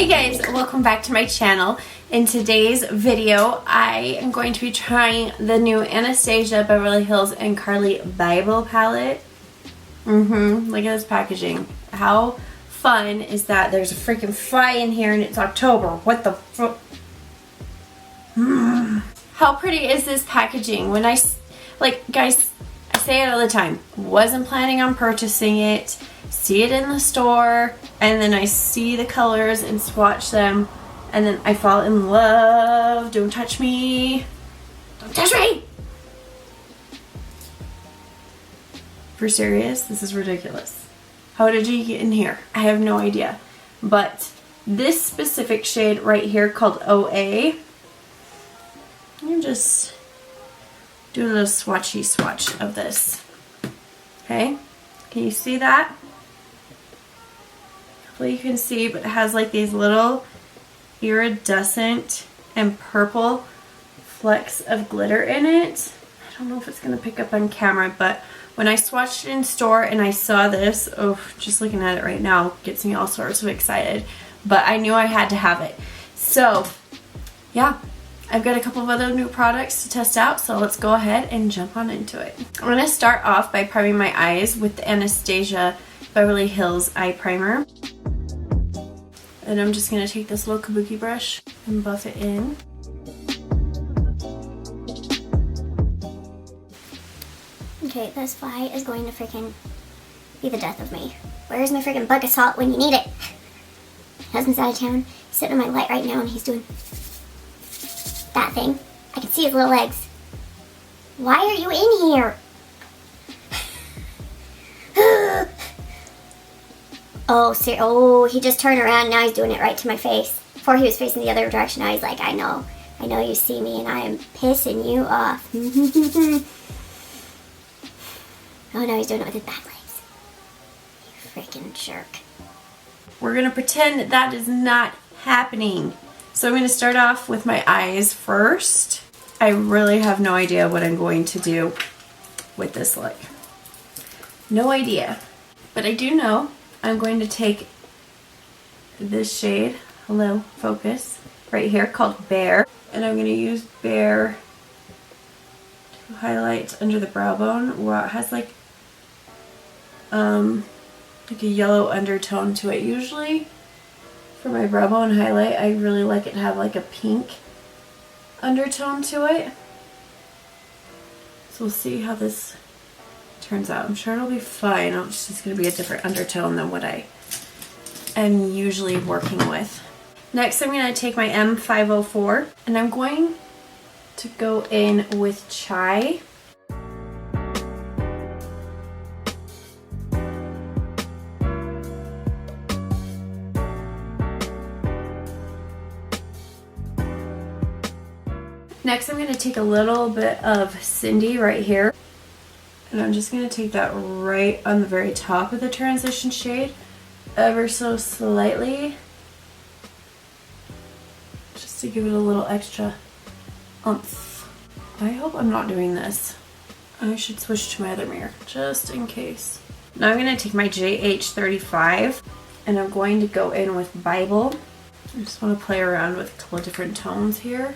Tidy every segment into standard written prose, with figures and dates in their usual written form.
Hey guys, welcome back to my channel. In today's video, I am going to be trying the new Anastasia Beverly Hills and Carli Bybel palette. Look at this packaging. How fun is that? There's a freaking fly in here and it's October. What the fuck? How pretty is this packaging? When guys, I say it all the time. Wasn't planning on purchasing it. See it in the store, and then I see the colors and swatch them, and then I fall in love. Don't touch me. Don't touch me! For serious? This is ridiculous. How did you get in here? I have no idea. But this specific shade right here called OA, I'm just do a little swatchy swatch of this. Okay? Can you see that? Hopefully you can see, but it has like these little iridescent and purple flecks of glitter in it. I don't know if it's going to pick up on camera, but when I swatched it in store and I saw this, oh, just looking at it right now gets me all sorts of excited. But I knew I had to have it. So, yeah. I've got a couple of other new products to test out, so let's go ahead and jump on into it. I'm going to start off by priming my eyes with the Anastasia Beverly Hills Eye Primer. And I'm just going to take this little kabuki brush and buff it in. Okay, this fly is going to freaking be the death of me. Where's my freaking bucket salt when you need it? My husband's out of town. He's sitting on my light right now and he's doing that thing. I can see his little legs. Why are you in here? Oh, he just turned around. Now he's doing it right to my face. Before he was facing the other direction. Now he's like, I know you see me and I am pissing you off. Oh, no, he's doing it with his back legs. You freaking jerk. We're going to pretend that is not happening. So I'm going to start off with my eyes first. I really have no idea what I'm going to do with this look. No idea. But I do know I'm going to take this shade, hello, focus, right here called Bear. And I'm going to use Bear to highlight under the brow bone where it has like a yellow undertone to it. Usually for my brow bone highlight, I really like it to have like a pink undertone to it. So we'll see how this turns out. I'm sure it'll be fine. It's just going to be a different undertone than what I am usually working with. Next, I'm going to take my M504 and I'm going to go in with Chai. Next, I'm going to take a little bit of Cindy right here. And I'm just going to take that right on the very top of the transition shade, ever so slightly, just to give it a little extra oomph. I hope I'm not doing this. I should switch to my other mirror, just in case. Now I'm going to take my JH35, and I'm going to go in with Bybel. I just want to play around with a couple of different tones here.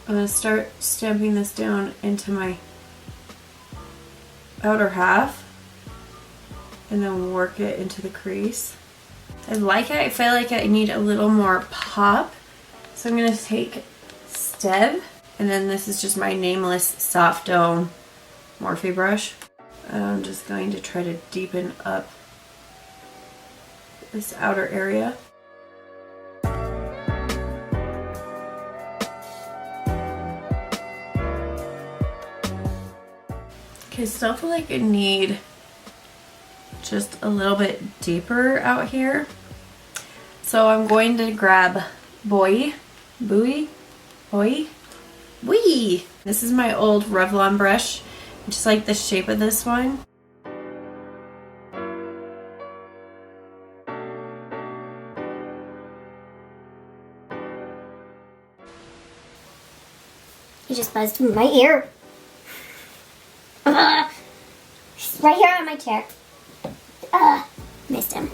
I'm going to start stamping this down into my outer half and then work it into the crease. I like it. I feel like I need a little more pop. So I'm going to take Steb, and then this is just my nameless soft dough Morphe brush. I'm just going to try to deepen up this outer area. I still feel like I need just a little bit deeper out here. So I'm going to grab Boy. This is my old Revlon brush. I just like the shape of this one. He just buzzed in my ear. Right here on my chair. Missed him.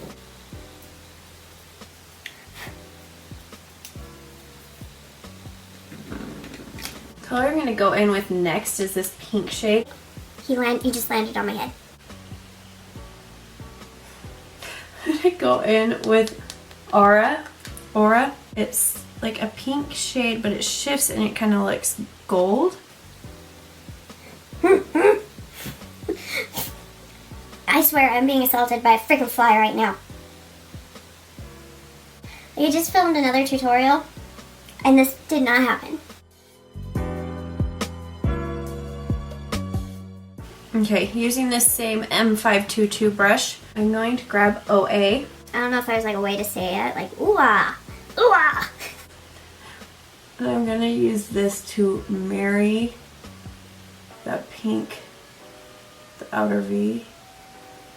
color I'm going to go in with next is this pink shade. He just landed on my head. I'm going to go in with Aura. It's like a pink shade, but it shifts and it kind of looks gold. I swear I'm being assaulted by a freaking fly right now. I just filmed another tutorial and this did not happen. Okay, using this same M522 brush, I'm going to grab OA. I don't know if there's like a way to say it, like ooh-ah, ooh-ah. And I'm going to use this to marry that pink, the outer V.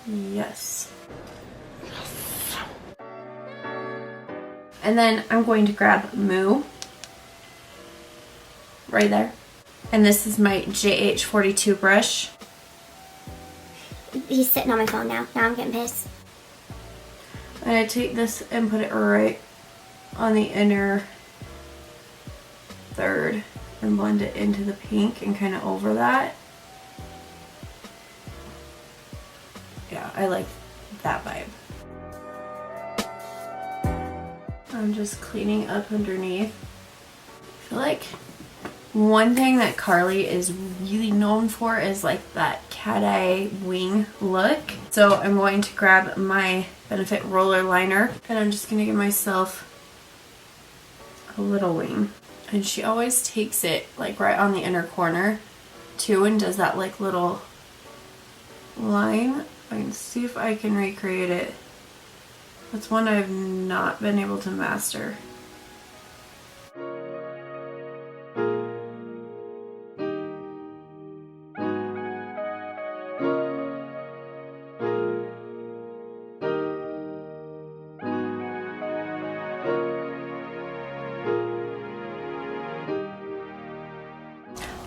Yes. And then I'm going to grab Moo. Right there. And this is my JH42 brush. He's sitting on my phone now. Now I'm getting pissed. I'm going to take this and put it right on the inner third and blend it into the pink and kind of over that. Yeah, I like that vibe. I'm just cleaning up underneath. I feel like one thing that Carli is really known for is like that cat eye wing look. So I'm going to grab my Benefit roller liner and I'm just going to give myself a little wing. And she always takes it like right on the inner corner too and does that like little line. I can see if I can recreate it. That's one I've not been able to master.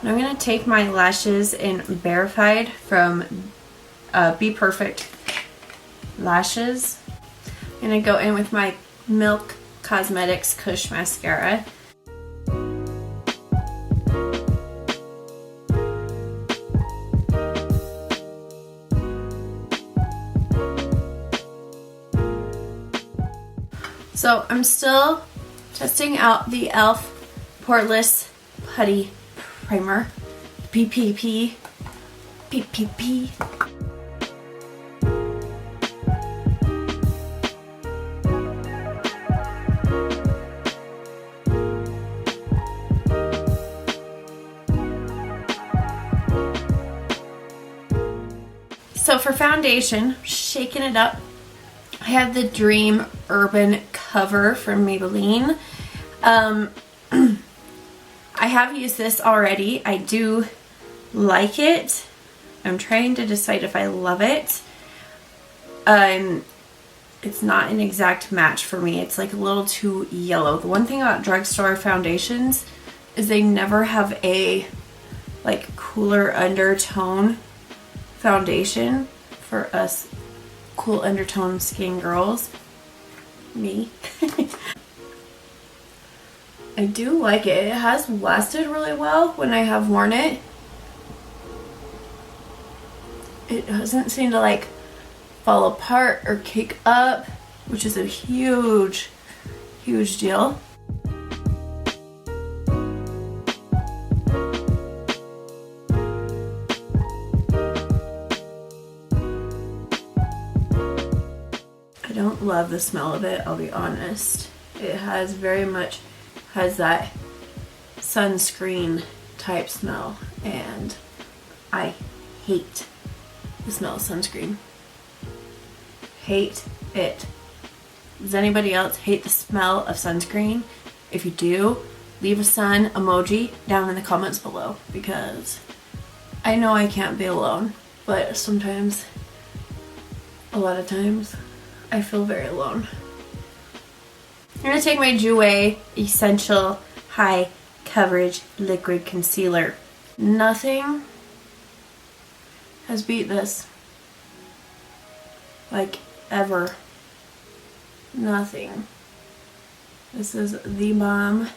I'm going to take my lashes in Verified from Be Perfect Lashes. I'm going to go in with my Milk Cosmetics Kush Mascara. So I'm still testing out the e.l.f. Poreless Putty Primer. PPP. PPP. So for foundation, shaking it up, I have the Dream Urban Cover from Maybelline. I have used this already. I do like it. I'm trying to decide if I love it. It's not an exact match for me. It's like a little too yellow. The one thing about drugstore foundations is they never have a like cooler undertone foundation for us cool undertone skin girls. Me. I do like it. It has lasted really well when I have worn it. It doesn't seem to like fall apart or cake up, which is a huge, huge deal. I don't love the smell of it, I'll be honest. It has very much has that sunscreen type smell and I hate the smell of sunscreen. Hate it. Does anybody else hate the smell of sunscreen? If you do, leave a sun emoji down in the comments below because I know I can't be alone, but sometimes, a lot of times, I feel very alone. I'm going to take my Jouer Essential High Coverage Liquid Concealer. Nothing has beat this. Like, ever. Nothing. This is thebomb.com.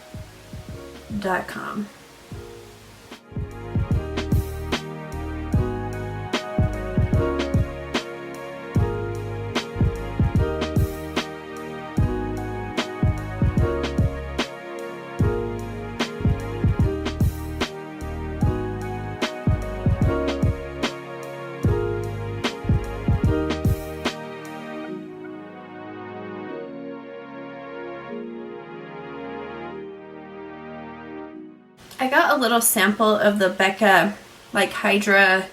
I got a little sample of the Becca like Hydra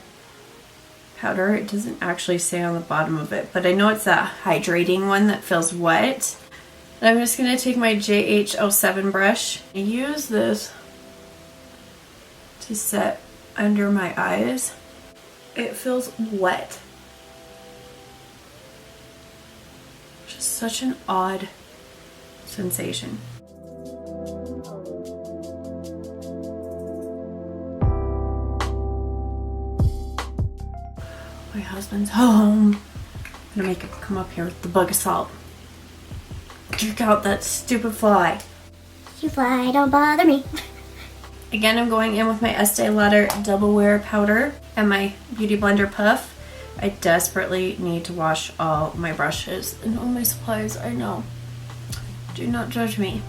powder. It doesn't actually say on the bottom of it, but I know it's that hydrating one that feels wet. And I'm just going to take my JH07 brush and use this to set under my eyes. It feels wet. Just such an odd sensation. My husband's home. I'm gonna make him come up here with the bug assault. Jerk out that stupid fly. You fly, don't bother me. Again, I'm going in with my Estee Lauder Double Wear powder and my Beauty Blender puff. I desperately need to wash all my brushes and all my supplies. I know. Do not judge me.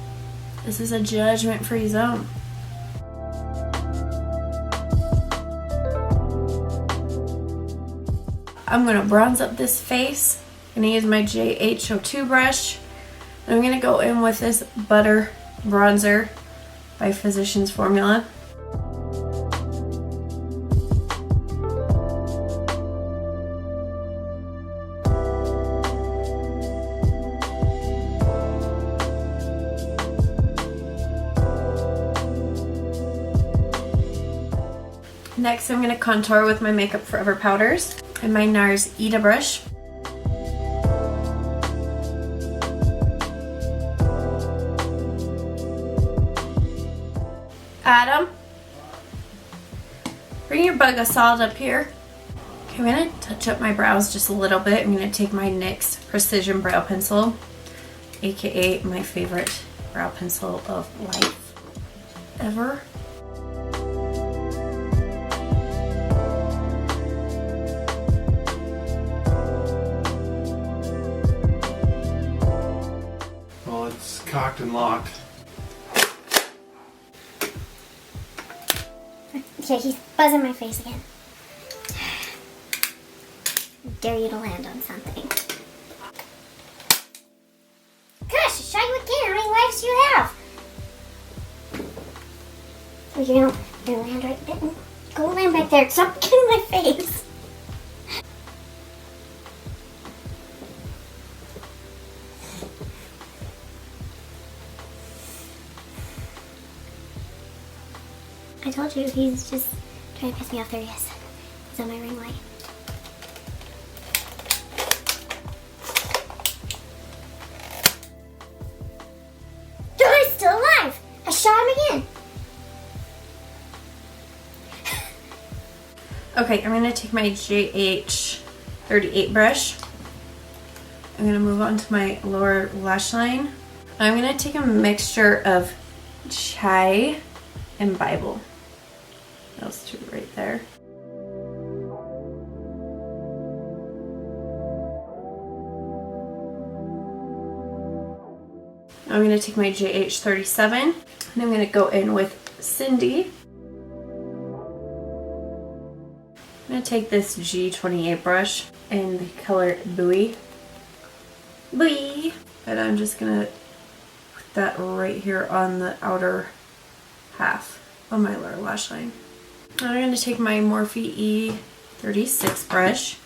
This is a judgment-free zone. I'm going to bronze up this face. I'm going to use my JH02 brush. And I'm going to go in with this Butter Bronzer by Physicians Formula. Next, I'm going to contour with my Makeup Forever powders and my NARS Ita brush. Adam, bring your bug assault up here. Okay, I'm going to touch up my brows just a little bit. I'm going to take my NYX Precision Brow Pencil, aka my favorite brow pencil of life ever. Well, it's cocked and locked. Okay, he's buzzing my face again. Dare you to land on something. Gosh, I shot you again. How many lives do you have? Oh, you're gonna land right there. Go land back there. Stop getting my face. I told you, he's just trying to piss me off. There he is. He's on my ring light. Oh, he's still alive! I shot him again! Okay, I'm going to take my JH38 brush. I'm going to move on to my lower lash line. I'm going to take a mixture of Chai and Bybel. Those two right there. I'm going to take my JH37 and I'm going to go in with Cindy. I'm going to take this G28 brush in the color Buoy. And I'm just going to put that right here on the outer half of my lower lash line. I'm going to take my Morphe E36 brush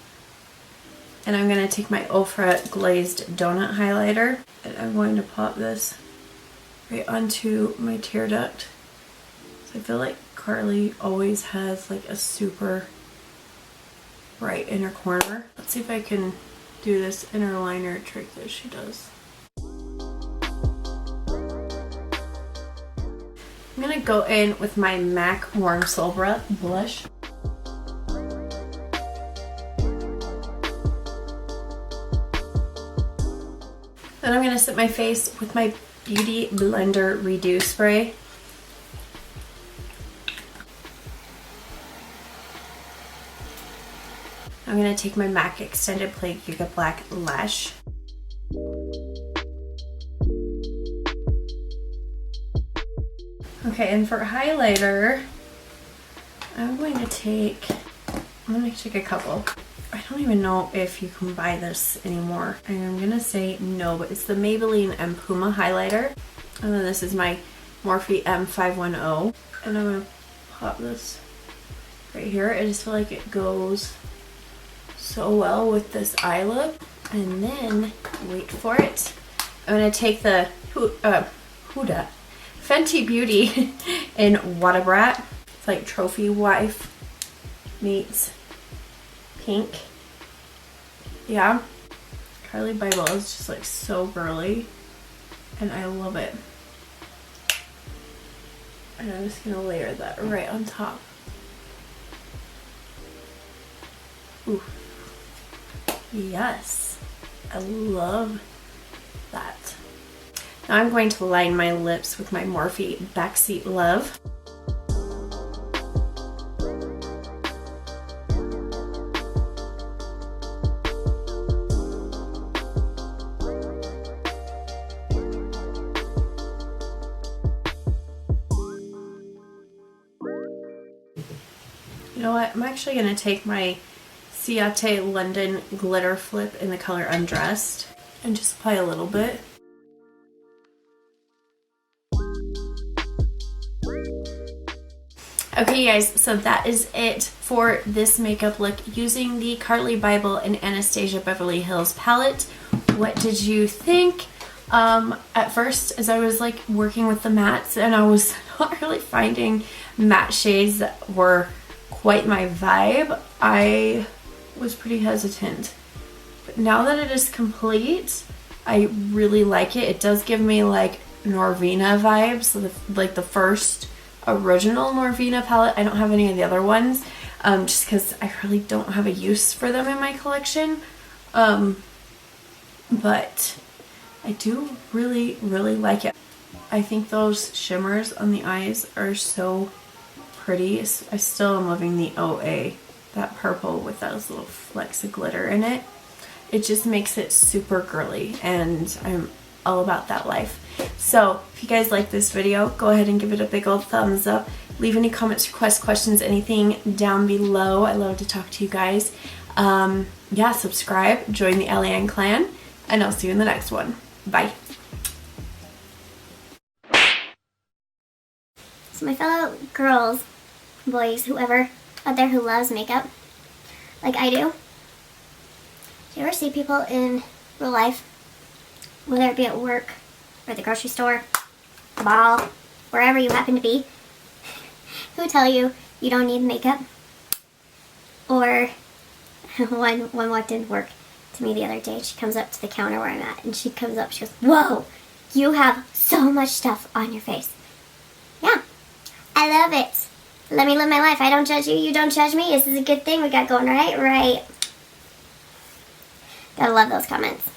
and I'm going to take my Ofra Glazed Donut Highlighter and I'm going to pop this right onto my tear duct. So I feel like Carli always has like a super bright inner corner. Let's see if I can do this inner liner trick that she does. I'm going to go in with my MAC Warm Soul blush. Then I'm going to set my face with my Beauty Blender Redo Spray. I'm going to take my MAC Extended Play Giga Black Lash. Okay, and for highlighter, I'm going to take a couple. I don't even know if you can buy this anymore. And I'm going to say no, but it's the Maybelline and Puma highlighter. And then this is my Morphe M510. And I'm going to pop this right here. I just feel like it goes so well with this eye look. And then, wait for it, I'm going to take the Huda Fenty Beauty in Water Brat. It's like Trophy Wife meets pink. Yeah. Carli Bybel is just like so girly and I love it. And I'm just gonna layer that right on top. Ooh. Yes. I love that. Now I'm going to line my lips with my Morphe Backseat Love. You know what? I'm actually going to take my Ciate London Glitter Flip in the color Undressed and just apply a little bit. Okay guys, so that is it for this makeup look using the Carli Bybel and Anastasia Beverly Hills palette. What did you think? At first, as I was like working with the mattes, and I was not really finding matte shades that were quite my vibe, I was pretty hesitant. But now that it is complete, I really like it. It does give me like Norvina vibes, so like the first original Norvina palette. I don't have any of the other ones, just because I really don't have a use for them in my collection. But I do really like it. I think those shimmers on the eyes are so pretty. I still am loving the OA, that purple with those little flecks of glitter in it. It just makes it super girly, and I'm all about that life. So if you guys like this video, go ahead and give it a big old thumbs up. Leave any comments, requests, questions, anything down below. I love to talk to you guys. Yeah, subscribe, join the Allie Ann clan, and I'll see you in the next one. Bye. So my fellow girls, boys, whoever out there who loves makeup, like I do you ever see people in real life, whether it be at work, or at the grocery store, the mall, wherever you happen to be, who tell you you don't need makeup? Or one walked into work to me the other day. She comes up to the counter where I'm at, and she comes up, she goes, "Whoa, you have so much stuff on your face." Yeah, I love it. Let me live my life. I don't judge you, you don't judge me. This is a good thing we got going, right? Right. Gotta love those comments.